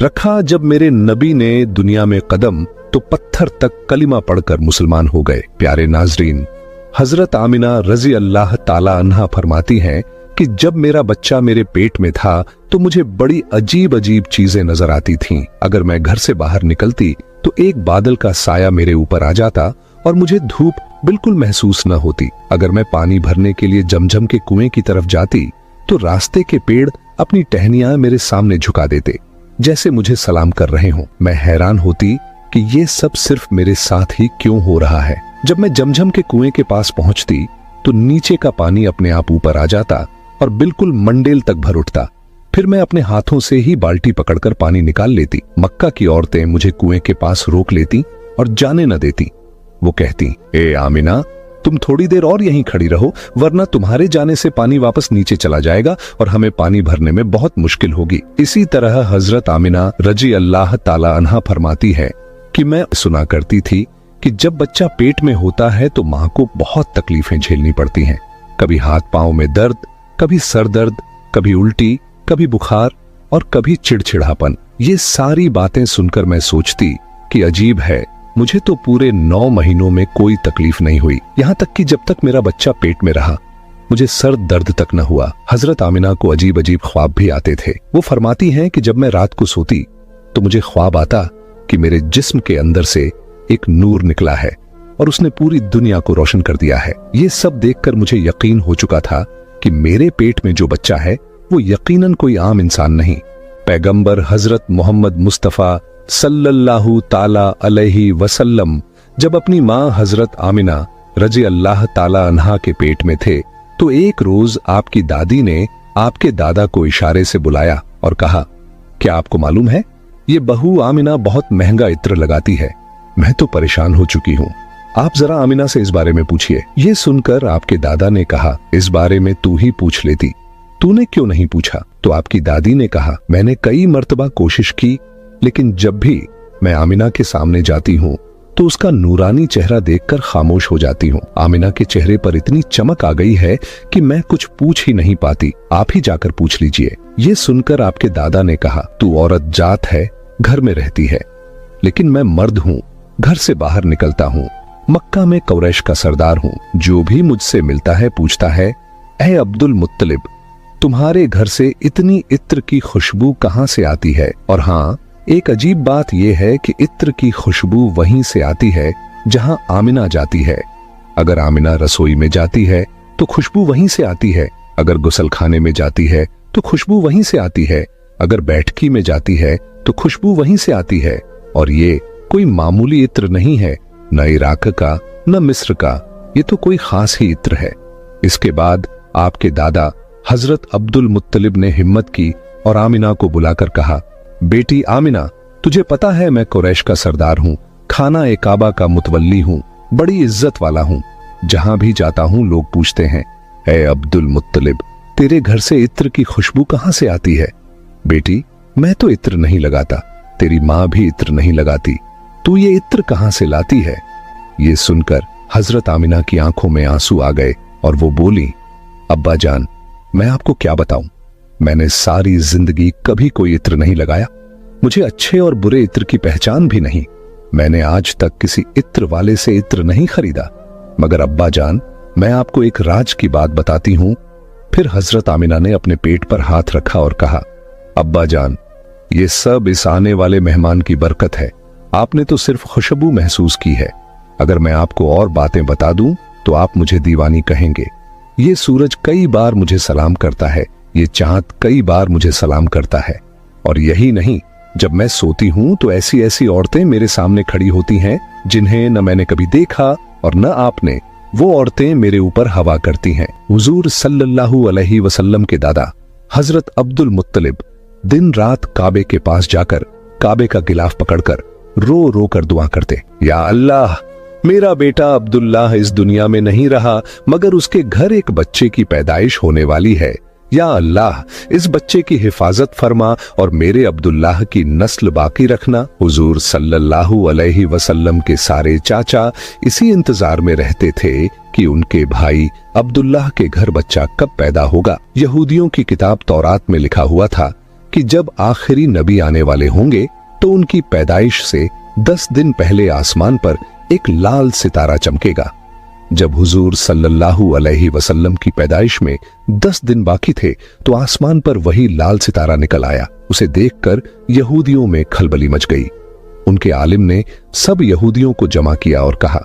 रखा जब मेरे नबी ने दुनिया में कदम तो पत्थर तक कलिमा पढ़कर मुसलमान हो गए। प्यारे नाजरीन, हजरत आमिना रजी अल्लाह ताला अन्हा फरमाती हैं कि जब मेरा बच्चा मेरे पेट में था तो मुझे बड़ी अजीब अजीब चीजें नजर आती थीं। अगर मैं घर से बाहर निकलती तो एक बादल का साया मेरे ऊपर आ जाता और मुझे धूप बिल्कुल महसूस न होती। अगर मैं पानी भरने के लिए जमजम के कुएं की तरफ जाती तो रास्ते के पेड़ अपनी टहनियां मेरे सामने झुका देते, जैसे मुझे सलाम कर रहे हों। मैं हैरान होती कि ये सब सिर्फ मेरे साथ ही क्यों हो रहा है। जब मैं जमजम के कुएं के पास पहुंचती तो नीचे का पानी अपने आप ऊपर आ जाता और बिल्कुल मंडेल तक भर उठता। फिर मैं अपने हाथों से ही बाल्टी पकड़कर पानी निकाल लेती। मक्का की औरतें मुझे कुएं के पास रोक लेती और जाने न देती। वो कहती, ए आमिना, तुम थोड़ी देर और यहीं खड़ी रहो, वरना तुम्हारे जाने से पानी वापस नीचे चला जाएगा और हमें पानी भरने में बहुत मुश्किल होगी। इसी तरह हजरत आमिना रजी अल्लाह ताला अन्हा फरमाती है कि मैं सुना करती थी कि जब बच्चा पेट में होता है तो मां को बहुत तकलीफें झेलनी पड़ती हैं। कभी हाथ पांव में दर्द, कभी सर दर्द, कभी उल्टी, कभी बुखार और कभी चिड़चिड़ापन। ये सारी बातें सुनकर मैं सोचती कि अजीब है, मुझे तो पूरे 9 महीनों में कोई तकलीफ नहीं हुई। यहाँ तक कि जब तक मेरा बच्चा पेट में रहा मुझे सर दर्द तक न हुआ। हजरत आमिना को अजीब अजीब ख्वाब भी आते थे। वो फरमाती हैं कि जब मैं रात को सोती तो मुझे ख्वाब आता कि मेरे जिस्म के अंदर से एक नूर निकला है और उसने पूरी दुनिया को रोशन कर दिया है। ये सब देखकर मुझे यकीन हो चुका था कि मेरे पेट में जो बच्चा है वो यकीनन कोई आम इंसान नहीं, पैगंबर हजरत मोहम्मद मुस्तफा सल्लल्लाहु ताला अलैहि वसल्लम जब अपनी मां हजरत आमिना रजी अल्लाह ताला अन्हा के पेट में थे तो एक रोज आपकी दादी ने आपके दादा को इशारे से बुलाया और कहा, क्या आपको मालूम है ये बहू आमिना बहुत महंगा इत्र लगाती है। मैं तो परेशान हो चुकी हूँ, आप जरा आमिना से इस बारे में पूछिए। ये सुनकर आपके दादा ने कहा, इस बारे में तू ही पूछ लेती, तूने क्यों नहीं पूछा? तो आपकी दादी ने कहा, मैंने कई मर्तबा कोशिश की, लेकिन जब भी मैं आमिना के सामने जाती हूँ तो उसका नूरानी चेहरा देखकर खामोश हो जाती हूँ। आमिना के चेहरे पर इतनी चमक आ गई है कि मैं कुछ पूछ ही नहीं पाती, आप ही जाकर पूछ लीजिए। ये सुनकर आपके दादा ने कहा, तू औरत जात है, घर में रहती है, लेकिन मैं मर्द हूँ, घर से बाहर निकलता हूँ, मक्का में कुरैश का सरदार हूँ। जो भी मुझसे मिलता है पूछता है, ऐ अब्दुल मुत्तलिब, तुम्हारे घर से इतनी इत्र की खुशबू कहाँ से आती है? और हाँ, एक अजीब बात यह है कि इत्र की खुशबू वहीं से आती है जहां आमिना जाती है। अगर आमिना रसोई में जाती है तो खुशबू वहीं से आती है, अगर गुसलखाने में जाती है तो खुशबू वहीं से आती है, अगर बैठकी में जाती है तो खुशबू वहीं से आती है। और ये कोई मामूली इत्र नहीं है, न इराक का न मिस्र का, ये तो कोई खास ही इत्र है। इसके बाद आपके दादा हजरत अब्दुल मुत्तलिब ने हिम्मत की और आमिना को बुलाकर कहा, बेटी आमिना, तुझे पता है मैं कुरैश का सरदार हूँ, खाना ए काबा का मुतवल्ली हूँ, बड़ी इज्जत वाला हूँ। जहां भी जाता हूँ लोग पूछते हैं, ए अब्दुल मुत्तलिब, तेरे घर से इत्र की खुशबू कहाँ से आती है? बेटी, मैं तो इत्र नहीं लगाता, तेरी माँ भी इत्र नहीं लगाती, तू ये इत्र कहाँ से लाती है? ये सुनकर हजरत आमिना की आंखों में आंसू आ गए और वो बोली, अब्बा जान, मैं आपको क्या बताऊं, मैंने सारी जिंदगी कभी कोई इत्र नहीं लगाया, मुझे अच्छे और बुरे इत्र की पहचान भी नहीं, मैंने आज तक किसी इत्र वाले से इत्र नहीं खरीदा। मगर अब्बा जान, मैं आपको एक राज की बात बताती हूं। फिर हजरत आमिना ने अपने पेट पर हाथ रखा और कहा, अब्बा जान, ये सब इस आने वाले मेहमान की बरकत है, आपने तो सिर्फ खुशबू महसूस की है, अगर मैं आपको और बातें बता दूं तो आप मुझे दीवानी कहेंगे। ये सूरज कई बार मुझे सलाम करता है, ये चांद कई बार मुझे सलाम करता है, और यही नहीं, जब मैं सोती हूं तो ऐसी ऐसी औरतें मेरे सामने खड़ी होती हैं जिन्हें न मैंने कभी देखा और न आपने। वो औरतें मेरे ऊपर हवा करती हैं। हुजूर सल्लल्लाहु अलैहि वसल्लम के दादा हजरत अब्दुल मुत्तलिब दिन रात काबे के पास जाकर काबे का गिलाफ पकड़कर रो रो कर दुआ करते, या अल्लाह, मेरा बेटा अब्दुल्लाह इस दुनिया में नहीं रहा, मगर उसके घर एक बच्चे की पैदाइश होने वाली है। या अल्लाह, इस बच्चे की हिफाजत फरमा और मेरे अब्दुल्लाह की नस्ल बाकी रखना। हुजूर सल्लल्लाहु अलैहि वसल्लम के सारे चाचा इसी इंतजार में रहते थे कि उनके भाई अब्दुल्लाह के घर बच्चा कब पैदा होगा। यहूदियों की किताब तौरात में लिखा हुआ था कि जब आखिरी नबी आने वाले होंगे तो उनकी पैदाइश से 10 दिन पहले आसमान पर एक लाल सितारा चमकेगा। जब हुजूर सल्लल्लाहु अलैहि वसल्लम की पैदाइश में 10 दिन बाकी थे तो आसमान पर वही लाल सितारा निकल आया। उसे देखकर यहूदियों में खलबली मच गई। उनके आलिम ने सब यहूदियों को जमा किया और कहा,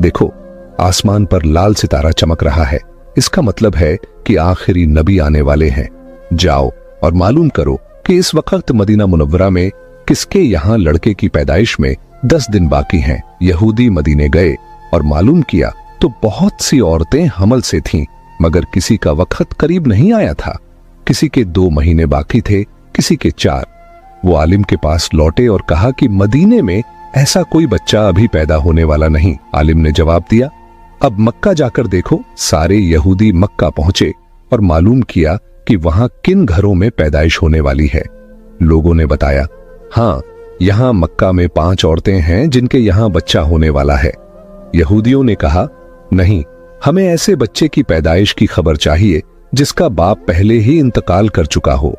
देखो आसमान पर लाल सितारा चमक रहा है, इसका मतलब है कि आखिरी नबी आने वाले हैं। जाओ और मालूम करो कि इस वक्त मदीना मुनव्वरा में किसके यहाँ लड़के की पैदाइश में 10 दिन बाकी हैं। यहूदी मदीने गए और मालूम किया तो बहुत सी औरतें हमल से थीं, मगर किसी का वक्त करीब नहीं आया था। किसी के 2 महीने बाकी थे, किसी के 4। वो आलिम के पास लौटे और कहा कि मदीने में ऐसा कोई बच्चा अभी पैदा होने वाला नहीं। आलिम ने जवाब दिया, अब मक्का जाकर देखो। सारे यहूदी मक्का पहुंचे और मालूम किया कि वहां किन घरों में पैदाइश होने वाली है। लोगों ने बताया, हाँ, यहाँ मक्का में 5 औरतें हैं जिनके यहाँ बच्चा होने वाला है। यहूदियों ने कहा, नहीं, हमें ऐसे बच्चे की पैदाइश की खबर चाहिए जिसका बाप पहले ही इंतकाल कर चुका हो।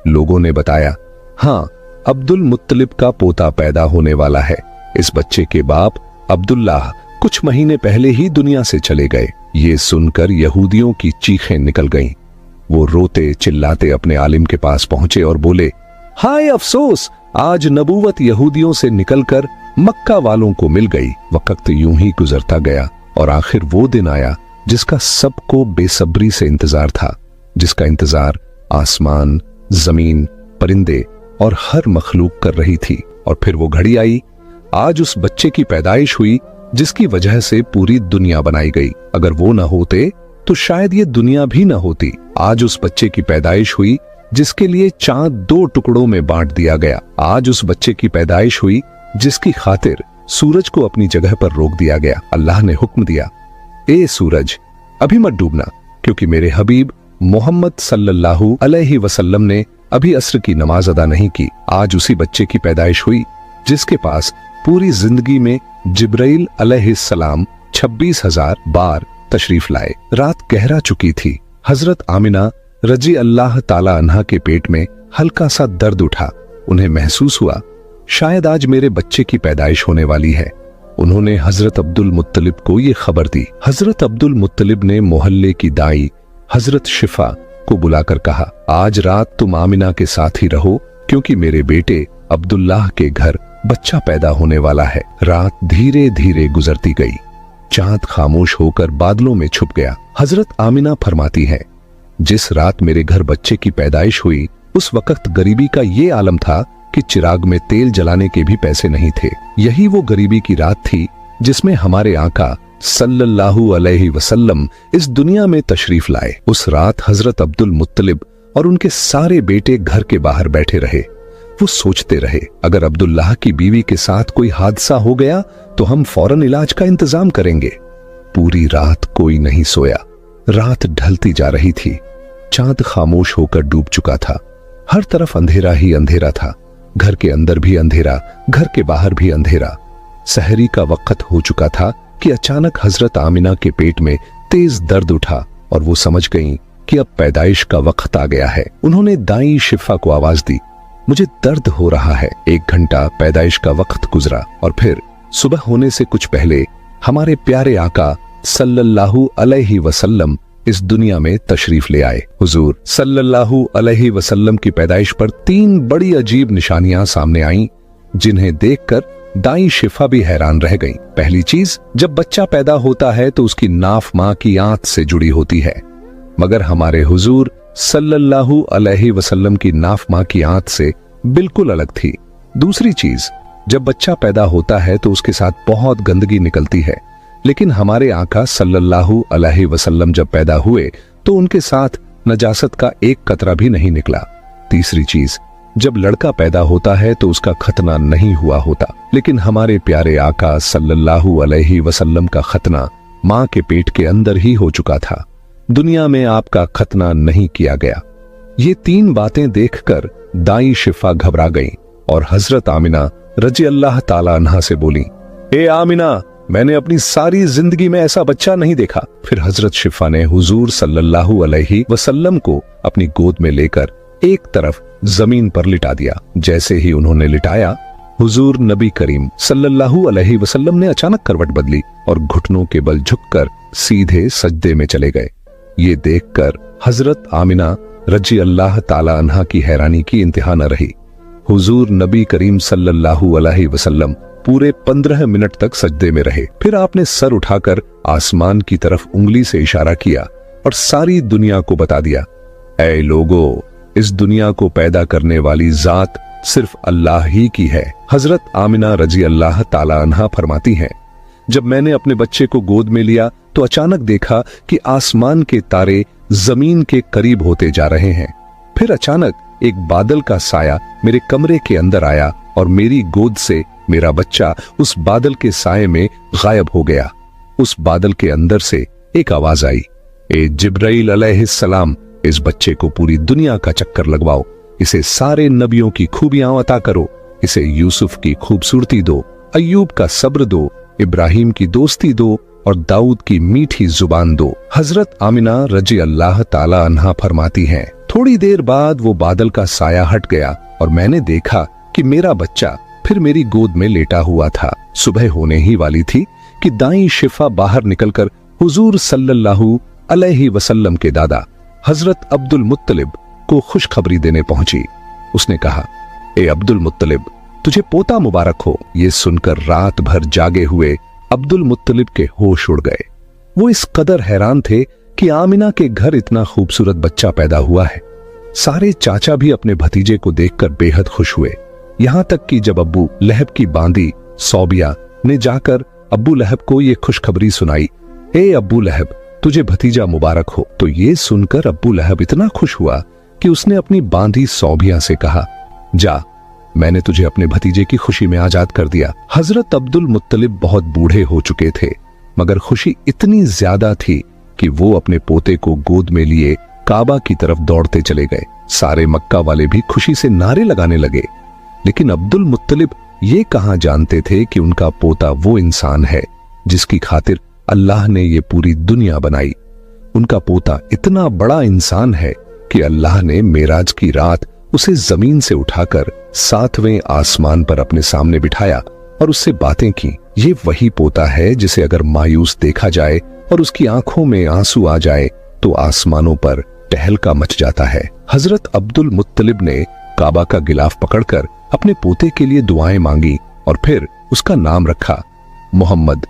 लोगों ने बताया, हाँ, अब्दुल मुत्तलिब का पोता पैदा होने वाला है। इस बच्चे के बाप अब्दुल्लाह कुछ महीने पहले ही दुनिया से चले गए। ये सुनकर यहूदियों की चीखें निकल गईं। वो रोते चिल्लाते अपने आलिम के पास पहुंचे और बोले, हाय अफसोस, आज नबूवत यहूदियों से निकलकर मक्का वालों को मिल गई। वक्त यूं ही गुजरता गया और आखिर वो दिन आया जिसका सबको बेसब्री से इंतजार था, जिसका इंतजार आसमान, जमीन, परिंदे और हर मखलूक कर रही थी। और फिर वो घड़ी आई, आज उस बच्चे की पैदाइश हुई जिसकी वजह से पूरी दुनिया बनाई गई। अगर वो न होते तो शायद ये दुनिया भी न होती। आज उस बच्चे की पैदाइश हुई जिसके लिए चांद 2 टुकड़ों में बांट दिया गया। आज उस बच्चे की पैदाइश हुई जिसकी खातिर सूरज को अपनी जगह पर रोक दिया गया। अल्लाह ने हुक्म दिया, ए सूरज, अभी मत डूबना, क्योंकि मेरे हबीब मोहम्मद सल्लल्लाहु अलैहि वसल्लम ने अभी असर की नमाज अदा नहीं की। आज उसी बच्चे की पैदाइश हुई जिसके पास पूरी जिंदगी में जिब्राइल अलैहिस्सलाम 26,000 बार तशरीफ लाए। रात गहरा चुकी थी। हजरत आमिना रजी अल्लाह ताला अन्हा के पेट में हल्का सा दर्द उठा। उन्हें महसूस हुआ, शायद आज मेरे बच्चे की पैदाइश होने वाली है। उन्होंने हजरत अब्दुल मुत्तलिब को ये खबर दी। हजरत अब्दुल मुत्तलिब ने मोहल्ले की दाई हजरत शिफा को बुलाकर कहा, आज रात तुम आमिना के साथ ही रहो, क्योंकि मेरे बेटे अब्दुल्लाह के घर बच्चा पैदा होने वाला है। रात धीरे धीरे गुजरती गई। चांद खामोश होकर बादलों में छुप गया। हजरत आमिना फरमाती है, जिस रात मेरे घर बच्चे की पैदाइश हुई उस वक्त गरीबी का ये आलम था कि चिराग में तेल जलाने के भी पैसे नहीं थे। यही वो गरीबी की रात थी जिसमें हमारे आका सल्लल्लाहु अलैहि वसल्लम इस दुनिया में तशरीफ लाए। उस रात हजरत अब्दुल मुत्तलिब और उनके सारे बेटे घर के बाहर बैठे रहे। वो सोचते रहे, अगर अब्दुल्लाह की बीवी के साथ कोई हादसा हो गया तो हम फौरन इलाज का इंतजाम करेंगे। पूरी रात कोई नहीं सोया। रात ढलती जा रही थी। चांद खामोश होकर डूब चुका था। हर तरफ अंधेरा ही अंधेरा था। घर के अंदर भी अंधेरा, घर के बाहर भी अंधेरा। सहरी का वक्त हो चुका था कि अचानक हजरत आमिना के पेट में तेज दर्द उठा और वो समझ गईं कि अब पैदाइश का वक्त आ गया है। उन्होंने दाई शिफा को आवाज दी, मुझे दर्द हो रहा है। 1 घंटा पैदाइश का वक्त गुजरा और फिर सुबह होने से कुछ पहले हमारे प्यारे आका सल्लल्लाहु अलैहि वसल्लम इस दुनिया में तशरीफ ले आए। हुजूर सल्लल्लाहु अलैहि वसल्लम की पैदाइश पर 3 बड़ी अजीब निशानियां सामने आईं, जिन्हें देखकर दाई शिफा भी हैरान रह गईं। पहली चीज, जब बच्चा पैदा होता है तो उसकी नाफ मां की आंत से जुड़ी होती है, मगर हमारे हुजूर सल्लल्लाहु अलैहि वसल्लम की नाफ मां की आंत से बिल्कुल अलग थी। दूसरी चीज, जब बच्चा पैदा होता है तो उसके साथ बहुत गंदगी निकलती है, लेकिन हमारे आका सल्लल्लाहु अलैहि वसल्लम जब पैदा हुए तो उनके साथ नजासत का एक कतरा भी नहीं निकला। तीसरी चीज, जब लड़का पैदा होता है तो उसका खतना नहीं हुआ होता, लेकिन हमारे प्यारे आका सल्लल्लाहु अलैहि वसल्लम का खतना मां के पेट के अंदर ही हो चुका था। दुनिया में आपका खतना नहीं किया गया। ये 3 बातें देखकर दाई शिफा घबरा गईं और हजरत आमिना रजी अल्लाह ताला अन्हा से बोली, ए आमिना, मैंने अपनी सारी जिंदगी में ऐसा बच्चा नहीं देखा। फिर हजरत शिफा ने हुजूर सल्लल्लाहु अलैहि वसल्लम को अपनी गोद में लेकर एक तरफ जमीन पर लिटा दिया। जैसे ही उन्होंने लिटाया, हुजूर नबी करीम सल्लल्लाहु अलैहि वसल्लम ने अचानक करवट बदली और घुटनों के बल झुककर सीधे सजदे में चले गए। ये देखकर हजरत आमिना रजी अल्लाह ताला अन्हा की हैरानी की इंतहा न रही। हुजूर नबी करीम सल्लल्लाहु अलैहि वसल्लम पूरे 15 मिनट तक सजदे में रहे। फिर आपने सर उठाकर आसमान की तरफ उंगली से इशारा किया और सारी दुनिया को बता दिया, ऐ लोगो, इस दुनिया को पैदा करने वाली जात सिर्फ अल्लाह ही की है। हजरत आमिना रजी अल्लाह ताला अन्हा फरमाती हैं, जब मैंने अपने बच्चे को गोद में लिया तो अचानक देखा कि आसमान के तारे जमीन के करीब होते जा रहे हैं। फिर अचानक एक बादल का साया मेरे कमरे के अंदर आया और मेरी गोद से मेरा बच्चा उस बादल के साये में गायब हो गया। उस बादल के अंदर से एक आवाज आई, ए जिब्राइल अलैहिस्सलाम, इस बच्चे को पूरी दुनिया का चक्कर लगवाओ, इसे सारे नबियों की खूबियां अता करो, इसे यूसुफ की खूबसूरती दो, अय्यूब का सब्र दो, इब्राहिम की दोस्ती दो और दाऊद की मीठी जुबान दो। हजरत आमिना रजी अल्लाह ताला अन्हा फरमाती हैं, थोड़ी देर बाद वो बादल का साया हट गया और मैंने देखा कि मेरा बच्चा फिर मेरी गोद में लेटा हुआ था। सुबह होने ही वाली थी कि दाई शिफा बाहर निकलकर हुजूर सल्लल्लाहु अलैहि वसल्लम के दादा हजरत अब्दुल मुत्तलिब को खुशखबरी देने पहुंची। उसने कहा, ए अब्दुल मुत्तलिब, तुझे पोता मुबारक हो। ये सुनकर रात भर जागे हुए अब्दुल मुत्तलिब के होश उड़ गए। वो इस कदर हैरान थे कि आमिना के घर इतना खूबसूरत बच्चा पैदा हुआ है। सारे चाचा भी अपने भतीजे को देखकर बेहद खुश हुए। यहां तक कि जब अब्बू लहब की बांदी सौबिया ने जाकर अब्बू लहब को ये खुशखबरी सुनाई, ए अब्बू लहब, तुझे भतीजा मुबारक हो, तो ये सुनकर अब्बू लहब इतना खुश हुआ कि उसने अपनी बांदी सौबिया से कहा, जा, मैंने तुझे अपने भतीजे की खुशी में आजाद कर दिया। हजरत अब्दुल मुत्तलिब बहुत बूढ़े हो चुके थे, मगर खुशी इतनी ज्यादा थी कि वो अपने पोते को गोद में लिए काबा की तरफ दौड़ते चले गए। सारे मक्का वाले भी खुशी से नारे लगाने लगे। लेकिन अब्दुल मुत्तलिब ये कहां जानते थे कि उनका पोता वो इंसान है जिसकी खातिर अल्लाह ने ये पूरी दुनिया बनाई। उनका पोता इतना बड़ा इंसान है कि अल्लाह ने मेराज की रात उसे जमीन से उठाकर 7वें आसमान पर अपने सामने बिठाया और उससे बातें की। ये वही पोता है जिसे अगर मायूस देखा जाए और उसकी आंखों में आंसू आ जाए तो आसमानों पर टहलका मच जाता है। हजरत अब्दुल मुत्तलिब ने काबा का गिलाफ पकड़कर अपने पोते के लिए दुआएं मांगी और फिर उसका नाम रखा मोहम्मद।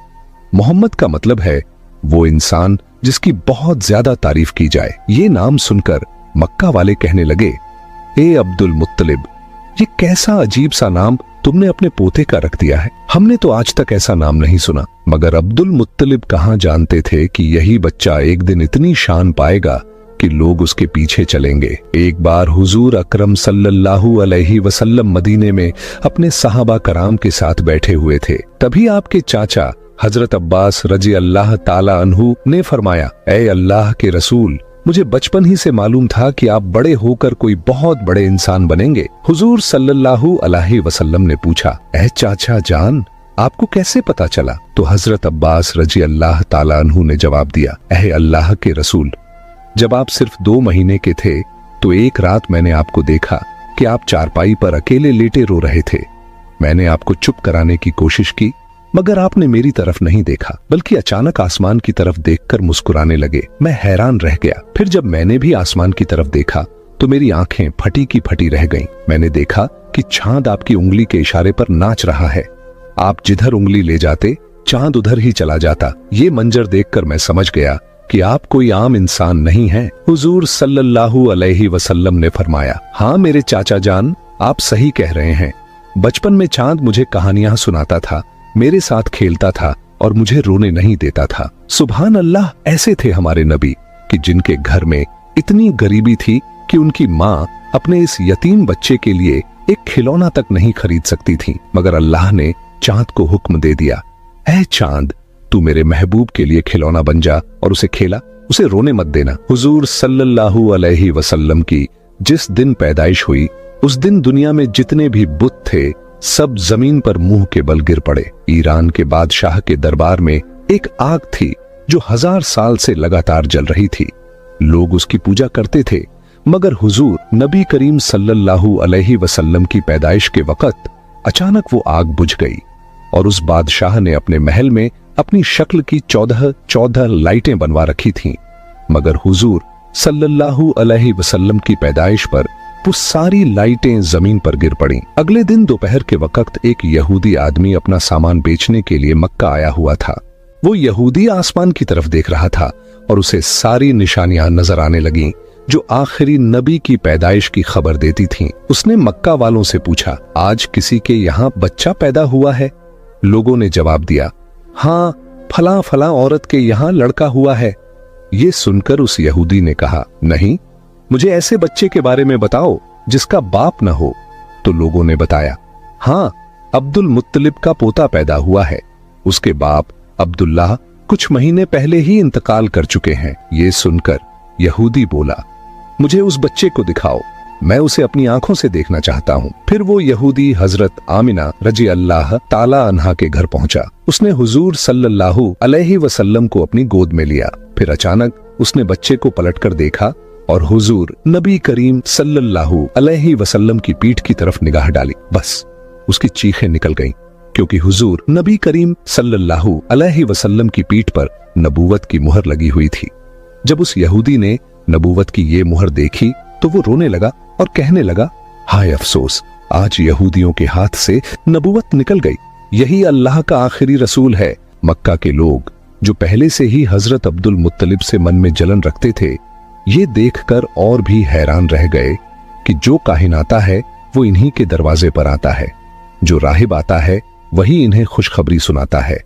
मोहम्मद का मतलब है वो इंसान जिसकी बहुत ज्यादा तारीफ की जाए। ये नाम सुनकर मक्का वाले कहने लगे, ए अब्दुल मुत्तलिब, ये कैसा अजीब सा नाम तुमने अपने पोते का रख दिया है। हमने तो आज तक ऐसा नाम नहीं सुना। मगर अब्दुल मुत्तलिब कहां जानते थे कि यही बच्चा एक दिन इतनी शान पाएगा कि लोग उसके पीछे चलेंगे। एक बार हुजूर अकरम सल्लल्लाहु अलैहि वसल्लम मदीने में अपने सहाबा कराम के साथ बैठे हुए थे। तभी आपके चाचा हजरत अब्बास रजी अल्लाह ताला अन्हु ने फरमाया, ऐ अल्लाह के रसूल, मुझे बचपन ही से मालूम था कि आप बड़े होकर कोई बहुत बड़े इंसान बनेंगे। हुजूर सल्लल्लाहु अलैहि वसल्लम ने पूछा, ऐ चाचा जान, आपको कैसे पता चला? तो हजरत अब्बास रजी अल्लाह ताला अन्हु ने जवाब दिया, ऐ अल्लाह के रसूल, जब आप सिर्फ 2 महीने के थे तो एक रात मैंने आपको देखा कि आप चारपाई पर अकेले लेटे रो रहे थे। मैंने आपको चुप कराने की कोशिश की, मगर आपने मेरी तरफ नहीं देखा, बल्कि अचानक आसमान की तरफ देखकर मुस्कुराने लगे। मैं हैरान रह गया। फिर जब मैंने भी आसमान की तरफ देखा तो मेरी आंखें फटी की फटी रह गईं। मैंने देखा कि चांद आपकी उंगली के इशारे पर नाच रहा है। आप जिधर उंगली ले जाते चांद उधर ही चला जाता। ये मंजर देखकर मैं समझ गया कि आप कोई आम इंसान नहीं हैं। हुजूर सल्लल्लाहु अलैहि वसल्लम ने फरमाया, हाँ मेरे चाचा जान, आप सही कह रहे हैं। बचपन में चांद मुझे कहानियां सुनाता था, मेरे साथ खेलता था और मुझे रोने नहीं देता था। सुभान अल्लाह, ऐसे थे हमारे नबी कि जिनके घर में इतनी गरीबी थी कि उनकी माँ अपने इस यतीम बच्चे के लिए एक खिलौना तक नहीं खरीद सकती थी, मगर अल्लाह ने चांद को हुक्म दे दिया, ऐ चांद, तू मेरे महबूब के लिए खिलौना बन जा और उसे खेला, उसे रोने मत देना। हुजूर सल्लल्लाहु अलैहि वसल्लम की जिस दिन पैदाइश हुई उस दिन दुनिया में जितने भी बुत थे सब जमीन पर मुंह के बल गिर पड़े। ईरान के बादशाह के दरबार में एक आग थी जो 1000 साल से लगातार जल रही थी। लोग उसकी पूजा करते थे, मगर हुजूर नबी करीम सल्लल्लाहु अलैहि वसल्लम की पैदाइश के वक़्त अचानक वो आग बुझ गई और उस बादशाह ने अपने महल में अपनी शक्ल की 14 लाइटें बनवा रखी थीं। मगर हुजूर सल्लल्लाहु अलैहि वसल्लम की पैदाइश पर वो सारी लाइटें जमीन पर गिर पड़ीं। अगले दिन दोपहर के वक्त एक यहूदी आदमी अपना सामान बेचने के लिए मक्का आया हुआ था। वो यहूदी आसमान की तरफ देख रहा था और उसे सारी निशानियां नजर आने लगीं जो आखिरी नबी की पैदाइश की खबर देती थीं। उसने मक्का वालों से पूछा, आज किसी के यहाँ बच्चा पैदा हुआ है? लोगों ने जवाब दिया, हाँ, फला फला औरत के यहाँ लड़का हुआ है। ये सुनकर उस यहूदी ने कहा, नहीं, मुझे ऐसे बच्चे के बारे में बताओ जिसका बाप न हो। तो लोगों ने बताया, हाँ, अब्दुल मुत्तलिब का पोता पैदा हुआ है। उसके बाप अब्दुल्लाह कुछ महीने पहले ही इंतकाल कर चुके हैं। ये सुनकर यहूदी बोला, मुझे उस बच्चे को दिखाओ, मैं उसे अपनी आंखों से देखना चाहता हूँ। फिर वो यहूदी हजरत आमिना रजी अल्लाह ताला अन्हा के घर पहुंचा। उसने हुजूर सल्लल्लाहु अलैहि वसल्लम को अपनी गोद में लिया। फिर अचानक उसने बच्चे को पलटकर देखा और हुजूर नबी करीम सल्लल्लाहु अलैहि वसल्लम की पीठ की तरफ निगाह डाली। बस उसकी चीखें निकल गईं, क्योंकि हुजूर नबी करीम सल्लल्लाहु अलैहि वसल्लम की पीठ पर नबूवत की मुहर लगी हुई थी। जब उस यहूदी ने नबूवत की ये मुहर देखी तो वो रोने लगा और कहने लगा, हाय अफसोस, आज यहूदियों के हाथ से नबूवत निकल गई। यही अल्लाह का आखिरी रसूल है। मक्का के लोग जो पहले से ही हजरत अब्दुल मुत्तलिब से मन में जलन रखते थे, ये देखकर और भी हैरान रह गए कि जो काहिन आता है वो इन्हीं के दरवाजे पर आता है, जो राहिब आता है वही इन्हें खुशखबरी सुनाता है,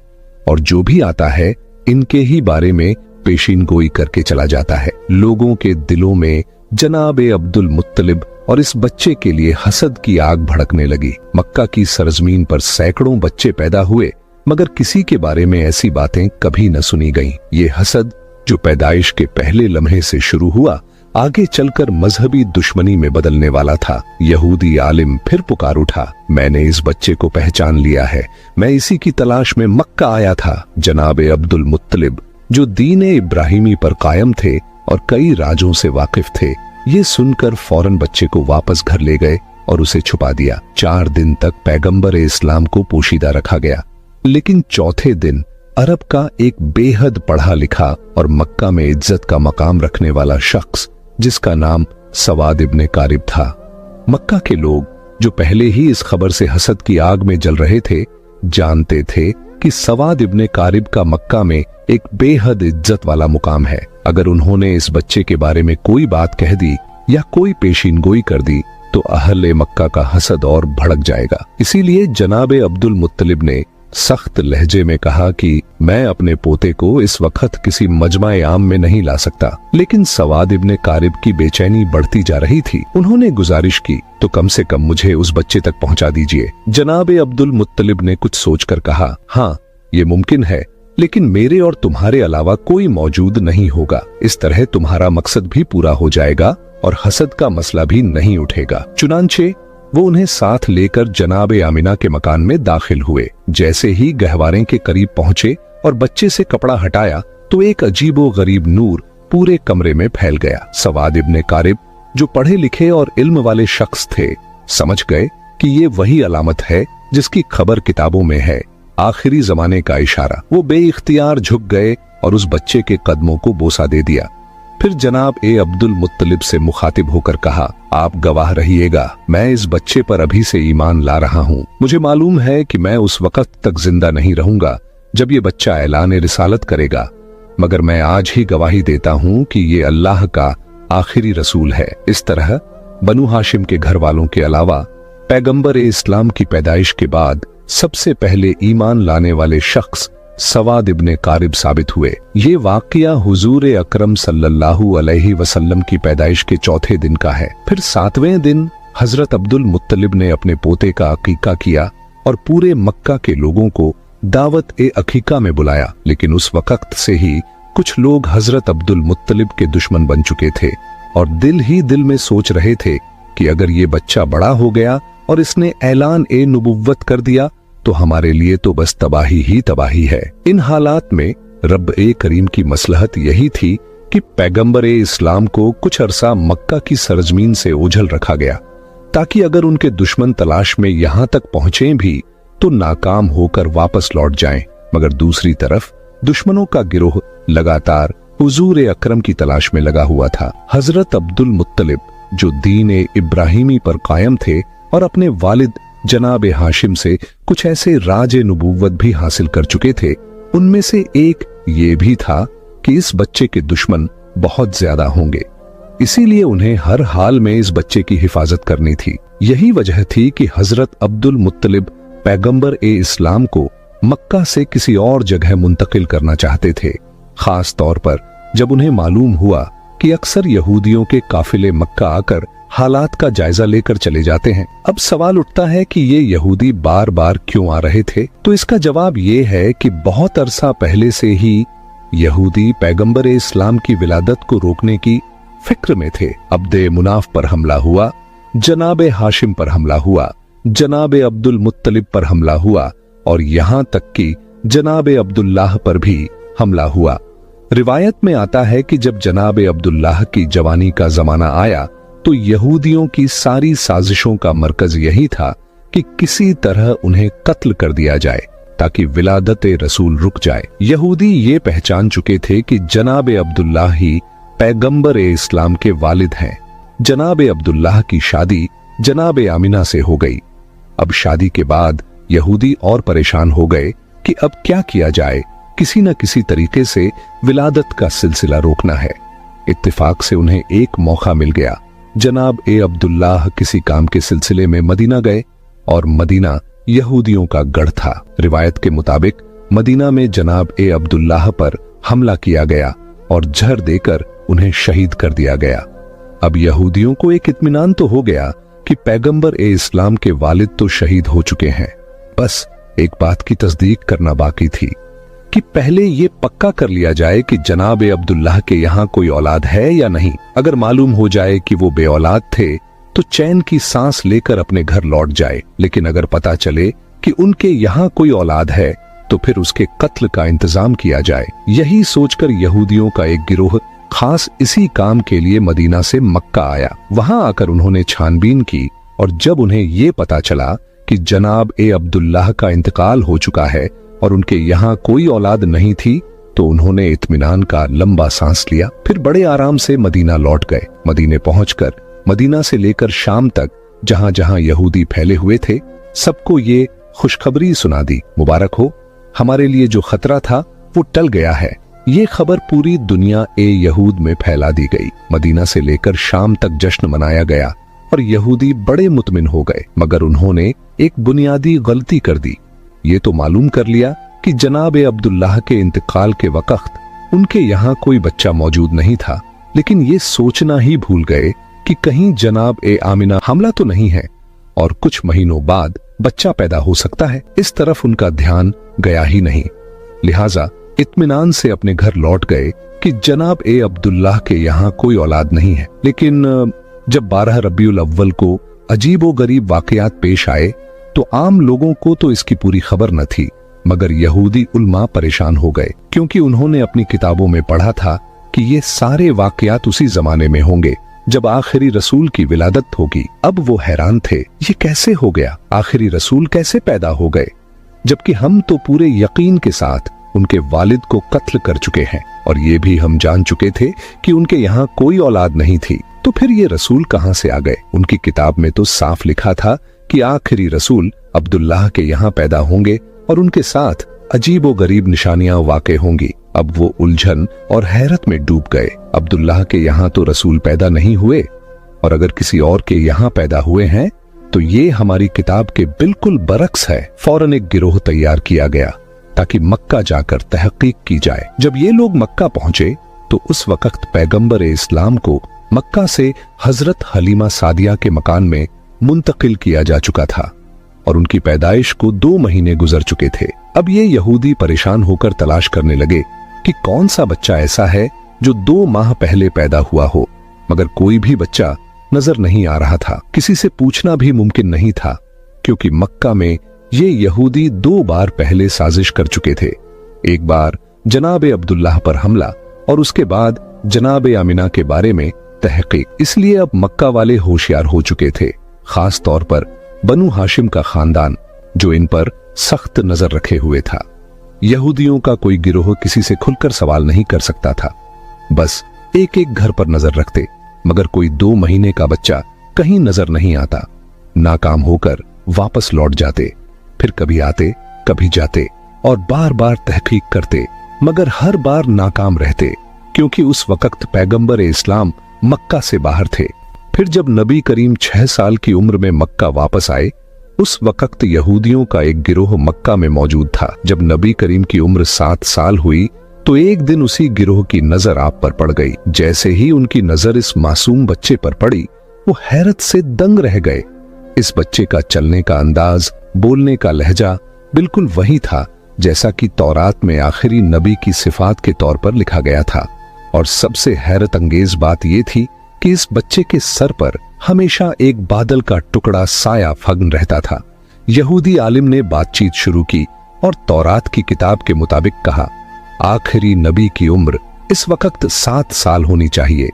और जो भी आता है इनके ही बारे में पेशीन गोई करके चला जाता है। लोगों के दिलों में जनाबे अब्दुल मुत्तलिब और इस बच्चे के लिए हसद की आग भड़कने लगी। मक्का की सरजमीन पर सैकड़ों बच्चे पैदा हुए, मगर किसी के बारे में ऐसी बातें कभी न सुनी गईं। ये हसद जो पैदाइश के पहले लम्हे से शुरू हुआ, आगे चलकर मजहबी दुश्मनी में बदलने वाला था। यहूदी आलिम फिर पुकार उठा, मैंने इस बच्चे को पहचान लिया है, मैं इसी की तलाश में मक्का आया था। जनाबे अब्दुल मुत्तलिब जो दीन-ए इब्राहिमी पर कायम थे और कई राजों से वाकिफ थे, ये सुनकर फौरन बच्चे को वापस घर ले गए और उसे छुपा दिया। 4 दिन तक पैगंबर इस्लाम को पोशीदा रखा गया, लेकिन चौथे दिन अरब का एक बेहद पढ़ा लिखा और मक्का में इज्जत का मकाम रखने वाला शख्स, जिसका नाम सवाद इब्ने कारिब था। मक्का के लोग जो पहले ही इस खबर से हसद की आग में जल रहे थे, जानते थे कि सवाद इब्ने कारिब का मक्का में एक बेहद इज्जत वाला मुकाम है। अगर उन्होंने इस बच्चे के बारे में कोई बात कह दी या कोई पेशीनगोई कर दी तो अहले मक्का का हसद और भड़क जाएगा। इसीलिए जनाबे अब्दुल मुत्तलिब ने सख्त लहजे में कहा कि मैं अपने पोते को इस वक्त किसी मजमा-ए आम में नहीं ला सकता। लेकिन सवाद इब्ने कारिब की बेचैनी बढ़ती जा रही थी। उन्होंने गुजारिश की, तो कम से कम मुझे उस बच्चे तक पहुंचा दीजिए। जनाबे अब्दुल मुत्तलिब ने कुछ सोचकर कहा, हाँ, ये मुमकिन है, लेकिन मेरे और तुम्हारे अलावा कोई मौजूद नहीं होगा। इस तरह तुम्हारा मकसद भी पूरा हो जाएगा और हसद का मसला भी नहीं उठेगा। चुनांचे वो उन्हें साथ लेकर जनाबे आमिना के मकान में दाखिल हुए। जैसे ही गहवारे के करीब पहुंचे और बच्चे से कपड़ा हटाया तो एक अजीबो गरीब नूर पूरे कमरे में फैल गया। सवाद इब्ने कारिब जो पढ़े लिखे और इल्म वाले शख्स थे, समझ गए कि ये वही अलामत है जिसकी खबर किताबों में है, आखिरी जमाने का इशारा। वो बेइख्तियार झुक गए और उस बच्चे के कदमों को बोसा दे दिया। फिर जनाब ए अब्दुल मुत्तलिब से मुखातिब होकर कहा, आप गवाह रहिएगा, मैं इस बच्चे पर अभी से ईमान ला रहा हूँ। मुझे मालूम है कि मैं उस वक्त तक जिंदा नहीं रहूंगा जब ये बच्चा ऐलान रिसालत करेगा, मगर मैं आज ही गवाही देता हूँ कि ये अल्लाह का आखिरी रसूल है। इस तरह बनु हाशिम के घर वालों के अलावा पैगंबर इस्लाम की पैदाइश के बाद सबसे पहले ईमान लाने वाले शख्स सवाद इब्ने कारिब साबित हुए। ये वाकया हुजूर अकरम सल्लल्लाहु अलैहि वसल्लम की पैदाइश के चौथे दिन का है। फिर 7वें दिन हजरत अब्दुल मुत्तलिब ने अपने पोते का अकीका किया और पूरे मक्का के लोगों को दावत ए अकीका में बुलाया। लेकिन उस वक्त से ही कुछ लोग हजरत अब्दुल मुत्तलिब के दुश्मन बन चुके थे और दिल ही दिल में सोच रहे थे कि अगर ये बच्चा बड़ा हो गया और इसने ऐलान ए नबुव्वत कर दिया तो हमारे लिए तो बस तबाही ही तबाही है। इन हालात में रब ए करीम की मसलहत यही थी कि कि पैगंबर इस्लाम को कुछ अरसा मक्का की सरजमीन से ओझल रखा गया, ताकि अगर उनके दुश्मन तलाश में यहां तक पहुंचे भी तो नाकाम होकर वापस लौट जाएं। मगर दूसरी तरफ दुश्मनों का गिरोह लगातार हुजूर अकरम की तलाश में लगा हुआ था। हजरत अब्दुल मुत्तलिब जो दीन इब्राहिमी पर कायम थे और अपने वालिद जनाब हाशिम से कुछ ऐसे राज नबूवत भी हासिल कर चुके थे, उनमें से एक ये भी था कि इस बच्चे के दुश्मन बहुत ज्यादा होंगे, इसीलिए उन्हें हर हाल में इस बच्चे की हिफाजत करनी थी। यही वजह थी कि हजरत अब्दुल मुत्तलिब पैगंबर इस्लाम को मक्का से किसी और जगह मुंतकिल करना चाहते थे, खास तौर पर जब उन्हें मालूम हुआ कि अक्सर यहूदियों के काफिले मक्का आकर हालात का जायजा लेकर चले जाते हैं। अब सवाल उठता है कि ये यहूदी बार बार क्यों आ रहे थे? तो इसका जवाब ये है कि बहुत अरसा पहले से ही यहूदी पैगंबर इस्लाम की विलादत को रोकने की फिक्र में थे। अब्दे मुनाफ पर हमला हुआ, जनाब हाशिम पर हमला हुआ, जनाब अब्दुल मुत्तलिब पर हमला हुआ और यहां तक कि जनाब अब्दुल्लाह पर भी हमला हुआ। रिवायत में आता है कि जब जनाब अब्दुल्लाह की जवानी का जमाना आया तो यहूदियों की सारी साजिशों का मरकज यही था कि किसी तरह उन्हें कत्ल कर दिया जाए ताकि विलादत रसूल रुक जाए। यहूदी ये पहचान चुके थे कि जनाब अब्दुल्लाह ही पैगंबर इस्लाम के वालिद हैं। जनाब अब्दुल्लाह की शादी जनाब आमिना से हो गई। अब शादी के बाद यहूदी और परेशान हो गए कि अब क्या किया जाए, किसी न किसी तरीके से विलादत का सिलसिला रोकना है। इत्तेफाक से उन्हें एक मौका मिल गया। जनाब अब्दुल्लाह किसी काम के सिलसिले में मदीना गए और मदीना यहूदियों का गढ़ था। रिवायत के मुताबिक मदीना में जनाब अब्दुल्लाह पर हमला किया गया और जहर देकर उन्हें शहीद कर दिया गया। अब यहूदियों को एक इत्मीनान तो हो गया कि पैगंबर इस्लाम के वालिद तो शहीद हो चुके हैं, बस एक बात की तस्दीक करना बाकी थी कि पहले ये पक्का कर लिया जाए कि जनाब अब्दुल्लाह के यहाँ कोई औलाद है या नहीं। अगर मालूम हो जाए कि वो बे औलाद थे तो चैन की सांस लेकर अपने घर लौट जाए, लेकिन अगर पता चले कि उनके यहाँ कोई औलाद है तो फिर उसके कत्ल का इंतजाम किया जाए। यही सोचकर यहूदियों का एक गिरोह खास इसी काम के लिए मदीना से मक्का आया। वहां आकर उन्होंने छानबीन की और जब उन्हें ये पता चला कि जनाब अब्दुल्लाह का इंतकाल हो चुका है और उनके यहाँ कोई औलाद नहीं थी तो उन्होंने इत्मीनान का लंबा सांस लिया। फिर बड़े आराम से मदीना लौट गए। मदीने पहुंचकर मदीना से लेकर शाम तक जहां जहां यहूदी फैले हुए थे सबको ये खुशखबरी सुना दी, मुबारक हो, हमारे लिए जो खतरा था वो टल गया है। ये खबर पूरी दुनिया यहूद में फैला दी गई। मदीना से लेकर शाम तक जश्न मनाया गया और यहूदी बड़े मुतमिन हो गए, मगर उन्होंने एक बुनियादी गलती कर दी। ये तो मालूम कर लिया कि जनाब अब्दुल्लाह के इंतकाल के वक्त उनके यहाँ कोई बच्चा मौजूद नहीं था, लेकिन ये सोचना ही भूल गए कि कहीं जनाब आमिना हमला तो नहीं है और कुछ महीनों बाद बच्चा पैदा हो सकता है। इस तरफ उनका ध्यान गया ही नहीं, लिहाजा इत्मीनान से अपने घर लौट गए कि जनाब अब्दुल्लाह के यहाँ कोई औलाद नहीं है। लेकिन जब 12 रबीउल अव्वल को अजीब व गरीब वाकयात पेश आए तो आम लोगों को तो इसकी पूरी खबर न थी, मगर यहूदी उल्मा परेशान हो गए क्योंकि उन्होंने अपनी किताबों में पढ़ा था कि ये सारे वाकयात उसी जमाने में होंगे जब आखिरी रसूल की विलादत होगी। अब वो हैरान थे, ये कैसे हो गया, आखिरी रसूल कैसे पैदा हो गए, जबकि हम तो पूरे यकीन के साथ उनके वालिद को कत्ल कर चुके हैं और ये भी हम जान चुके थे कि उनके यहाँ कोई औलाद नहीं थी, तो फिर ये रसूल कहाँ से आ गए? उनकी किताब में तो साफ लिखा था कि आखिरी रसूल अब्दुल्लाह के यहाँ पैदा होंगे और उनके साथ अजीब व गरीब निशानियां वाक़े होंगी। अब वो उलझन और हैरत में डूब गए। अब्दुल्लाह के यहाँ तो रसूल पैदा नहीं हुए और अगर किसी और के यहाँ पैदा हुए हैं तो ये हमारी किताब के बिल्कुल बरक्स है। फौरन एक गिरोह तैयार किया गया ताकि मक्का जाकर तहकीक की जाए। जब ये लोग मक्का पहुंचे तो उस वक्त पैगंबर इस्लाम को मक्का से हजरत हलीमा सादिया के मकान में मुंतकिल किया जा चुका था और उनकी पैदाइश को 2 महीने गुजर चुके थे। अब ये यहूदी परेशान होकर तलाश करने लगे कि कौन सा बच्चा ऐसा है जो 2 माह पहले पैदा हुआ हो, मगर कोई भी बच्चा नजर नहीं आ रहा था। किसी से पूछना भी मुमकिन नहीं था क्योंकि मक्का में ये यहूदी 2 बार पहले साजिश कर चुके थे। एक बार जनाब अब्दुल्लाह पर हमला और उसके बाद जनाब आमिना के बारे में तहकीक। इसलिए अब मक्का वाले होशियार हो चुके थे, खास तौर पर बनु हाशिम का खानदान जो इन पर सख्त नजर रखे हुए था। यहूदियों का कोई गिरोह किसी से खुलकर सवाल नहीं कर सकता था, बस एक एक घर पर नजर रखते, मगर कोई 2 महीने का बच्चा कहीं नजर नहीं आता। नाकाम होकर वापस लौट जाते, फिर कभी आते कभी जाते और बार बार तहकीक करते, मगर हर बार नाकाम रहते, क्योंकि उस वक्त पैगंबर इस्लाम मक्का से बाहर थे। फिर जब नबी करीम 6 साल की उम्र में मक्का वापस आए, उस वक्त यहूदियों का एक गिरोह मक्का में मौजूद था। जब नबी करीम की उम्र 7 साल हुई तो एक दिन उसी गिरोह की नजर आप पर पड़ गई। जैसे ही उनकी नजर इस मासूम बच्चे पर पड़ी, वो हैरत से दंग रह गए। इस बच्चे का चलने का अंदाज, बोलने का लहजा बिल्कुल वही था जैसा कि तौरात में आखिरी नबी की सिफात के तौर पर लिखा गया था। और सबसे हैरत अंगेज बात यह थी कि इस बच्चे के सर पर हमेशा एक बादल का टुकड़ा साया फग्न रहता था। यहूदी आलिम ने बातचीत शुरू की और तौरात की किताब के मुताबिक कहा, आखिरी नबी की उम्र इस वक्त 7 साल होनी चाहिए।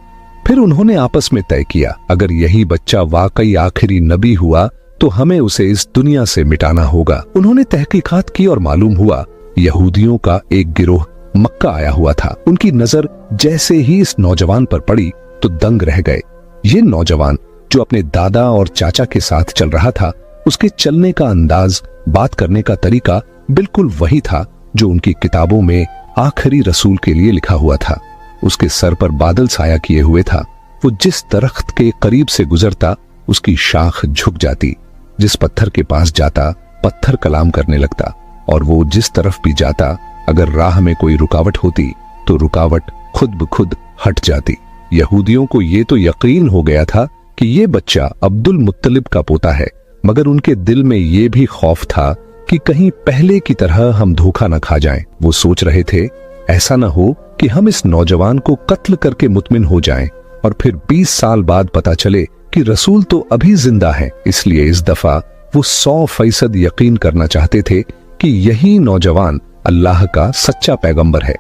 फिर उन्होंने आपस में तय किया, अगर यही बच्चा वाकई आखिरी नबी हुआ तो हमें उसे इस दुनिया से मिटाना होगा। उन्होंने तहकीकात की और मालूम हुआ यहूदियों का एक गिरोह मक्का आया हुआ था। उनकी नजर जैसे ही इस नौजवान पर पड़ी तो दंग रह गए। ये नौजवान जो अपने दादा और चाचा के साथ चल रहा था, उसके चलने का अंदाज, बात करने का तरीका बिल्कुल वही था जो उनकी किताबों में आखिरी रसूल के लिए लिखा हुआ था। उसके सर पर बादल साया किए हुए था। वो जिस दरख्त के करीब से गुजरता उसकी शाख झुक जाती, जिस पत्थर के पास जाता पत्थर कलाम करने लगता, और वो जिस तरफ भी जाता अगर राह में कोई रुकावट होती तो रुकावट खुद ब खुद हट जाती। यहूदियों को ये तो यकीन हो गया था कि ये बच्चा अब्दुल मुत्तलिब का पोता है, मगर उनके दिल में ये भी खौफ था कि कहीं पहले की तरह हम धोखा न खा जाएं। वो सोच रहे थे ऐसा न हो कि हम इस नौजवान को कत्ल करके मुतमिन हो जाएं और फिर 20 साल बाद पता चले कि रसूल तो अभी जिंदा है। इसलिए इस दफा वो 100% यकीन करना चाहते थे कि यही नौजवान अल्लाह का सच्चा पैगंबर है।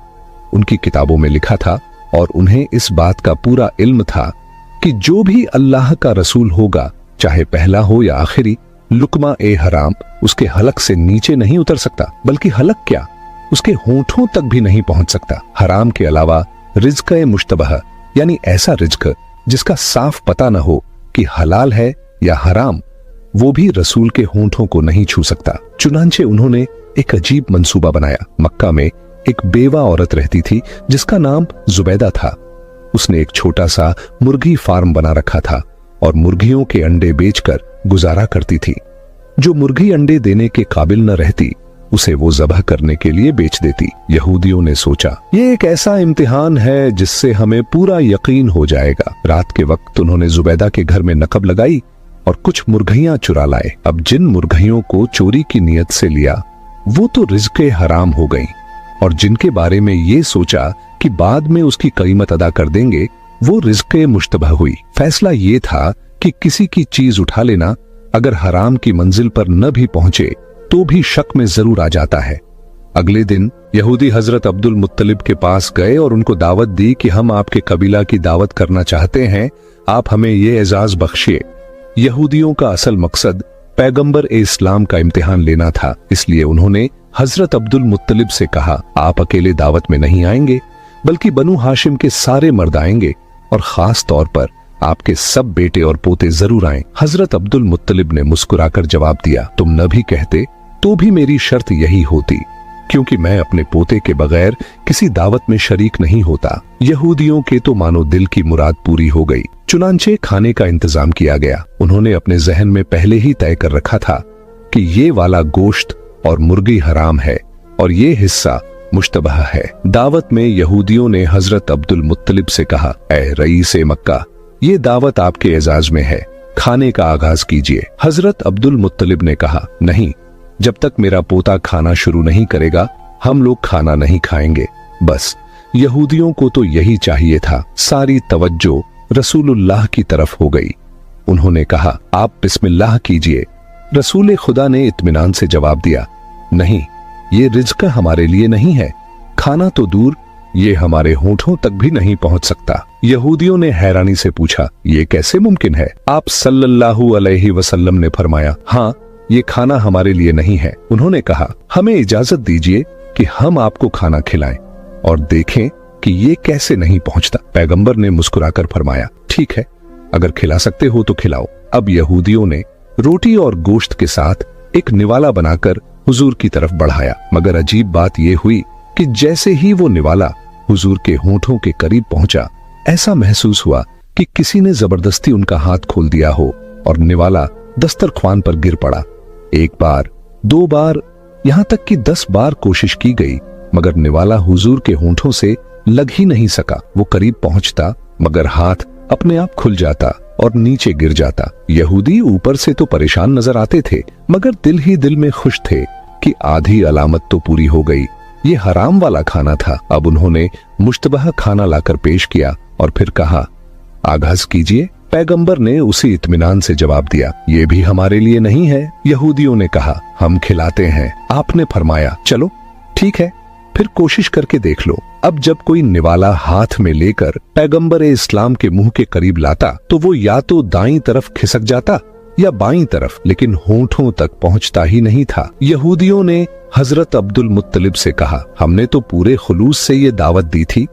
उनकी किताबों में लिखा था और उन्हें इस बात का पूरा इल्म था कि जो भी अल्लाह का रसूल होगा, चाहे पहला हो या आखिरी, लुकमा ए हराम उसके हलक से नीचे नहीं उतर सकता, बल्कि हलक क्या उसके होंठों तक भी नहीं पहुंच सकता। हराम के अलावा रिज्क ए मुश्तबह, यानी ऐसा रिज्क जिसका साफ पता न हो कि हलाल है या हराम, वो भी रसूल के होंठों को नहीं छू सकता। चुनांचे उन्होंने एक अजीब मंसूबा बनाया। मक्का में एक बेवा औरत रहती थी जिसका नाम जुबैदा था। उसने एक छोटा सा मुर्गी फार्म बना रखा था और मुर्गियों के अंडे बेचकर गुजारा करती थी। जो मुर्गी अंडे देने के काबिल न रहती उसे वो ज़बह करने के लिए बेच देती। यहूदियों ने सोचा ये एक ऐसा इम्तिहान है जिससे हमें पूरा यकीन हो जाएगा। रात के वक्त उन्होंने जुबैदा के घर में नकब लगाई और कुछ मुर्गियां चुरा लाए। अब जिन मुर्गियों को चोरी की नीयत से लिया वो तो रिज़्क़े हराम हो गई, और जिनके बारे में ये सोचा कि बाद में उसकी कीमत अदा कर देंगे वो रिज़्क़े मुश्तबह हुई। फैसला ये था कि किसी की चीज उठा लेना अगर हराम की मंजिल पर न भी पहुंचे तो भी शक में जरूर आ जाता है। अगले दिन यहूदी हजरत अब्दुल मुत्तलिब के पास गए और उनको दावत दी कि हम आपके कबीला की दावत करना चाहते हैं, आप हमें ये एजाज बख्शिए। यहूदियों का असल मकसद पैगंबर इस्लाम का इम्तिहान लेना था, इसलिए उन्होंने हजरत अब्दुल मुत्तलिब से कहा, आप अकेले दावत में नहीं आएंगे बल्कि बनु हाशिम के सारे मर्द आएंगे और खास तौर पर आपके सब बेटे और पोते जरूर आएं। हजरत अब्दुल मुत्तलिब ने मुस्कुराकर जवाब दिया, तुम न भी कहते तो भी मेरी शर्त यही होती, क्योंकि मैं अपने पोते के बगैर किसी दावत में शरीक नहीं होता। यहूदियों के तो मानो दिल की मुराद पूरी हो गई। चुनांचे खाने का इंतजाम किया गया। उन्होंने अपने जहन में पहले ही तय कर रखा था कि ये वाला गोश्त और मुर्गी हराम है और ये हिस्सा मुश्तबह है। दावत में यहूदियों ने हजरत अब्दुल मुत्तलिब से कहा, ऐ रईसे मक्का, ये दावत आपके एजाज में है, खाने का आगाज कीजिए। हजरत अब्दुल मुत्तलिब ने कहा, नहीं, जब तक मेरा पोता खाना शुरू नहीं करेगा हम लोग खाना नहीं खाएंगे। बस यहूदियों को तो यही चाहिए था। सारी तवज्जो रसूलुल्लाह की तरफ हो गई। उन्होंने कहा, आप बिस्मिल्लाह कीजिए। रसूल खुदा ने इत्मीनान से जवाब दिया, नहीं, ये रिज़्क़ हमारे लिए नहीं है। खाना तो दूर, ये हमारे होठों तक भी नहीं पहुंच सकता। यहूदियों ने हैरानी से पूछा, ये कैसे मुमकिन है? आप सल्लल्लाहु अलैहि वसल्लम ने फरमाया, हाँ, ये खाना हमारे लिए नहीं है। उन्होंने कहा, हमें इजाजत दीजिए कि हम आपको खाना खिलाएं और देखें कि ये कैसे नहीं पहुंचता। पैगंबर ने मुस्कुराकर फरमाया, ठीक है, अगर खिला सकते हो तो खिलाओ। अब यहूदियों ने रोटी और गोश्त के साथ एक निवाला बनाकर हुजूर की तरफ बढ़ाया, मगर अजीब बात यह हुई कि जैसे ही वो निवाला हुजूर के होठों के करीब पहुंचा, ऐसा महसूस हुआ कि किसी ने जबरदस्ती उनका हाथ खोल दिया हो और निवाला दस्तरख्वान पर गिर पड़ा। एक बार, 2 बार, यहां तक कि 10 बार कोशिश की गई, मगर निवाला हुजूर के होठों से लग ही नहीं सका। वो करीब पहुंचता मगर हाथ अपने आप खुल जाता और नीचे गिर जाता। यहूदी ऊपर से तो परेशान नजर आते थे, मगर दिल ही दिल में खुश थे कि आधी अलामत तो पूरी हो गई। ये हराम वाला खाना था। अब उन्होंने मुश्तबह खाना लाकर पेश किया और फिर कहा, आगाज कीजिए। पैगंबर ने उसी इत्मीनान से जवाब दिया, ये भी हमारे लिए नहीं है। यहूदियों ने कहा, हम खिलाते हैं। आपने फरमाया, चलो ठीक है, फिर कोशिश करके देख लो। अब जब कोई निवाला हाथ में लेकर पैगंबर इस्लाम के मुंह के करीब लाता तो वो या तो दाईं तरफ खिसक जाता या बाईं तरफ, लेकिन होठों तक पहुंचता ही नहीं था। यहूदियों ने हजरत अब्दुल मुत्तलिब से कहा, हमने तो पूरे खुलूस से ये दावत दी थी,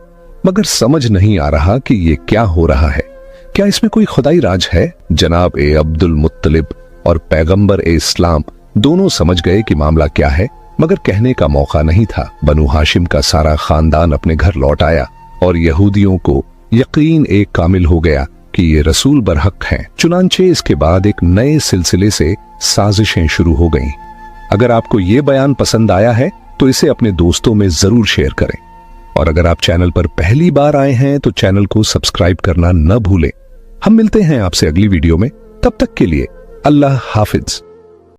मगर समझ नहीं आ रहा कि ये क्या हो रहा है। क्या इसमें कोई खुदाई राज है? जनाब अब्दुल मुत्तलिब और पैगंबर इस्लाम दोनों समझ गए कि मामला क्या है, मगर कहने का मौका नहीं था। बनु हाशिम का सारा खानदान अपने घर लौट आया और यहूदियों को यकीन एक कामिल हो गया कि ये रसूल बरहक हैं। चुनांचे इसके बाद एक नए सिलसिले से साजिशें शुरू हो गईं। अगर आपको ये बयान पसंद आया है तो इसे अपने दोस्तों में जरूर शेयर करें, और अगर आप चैनल पर पहली बार आए हैं तो चैनल को सब्सक्राइब करना न भूलें। हम मिलते हैं आपसे अगली वीडियो में, तब तक के लिए अल्लाह हाफिज।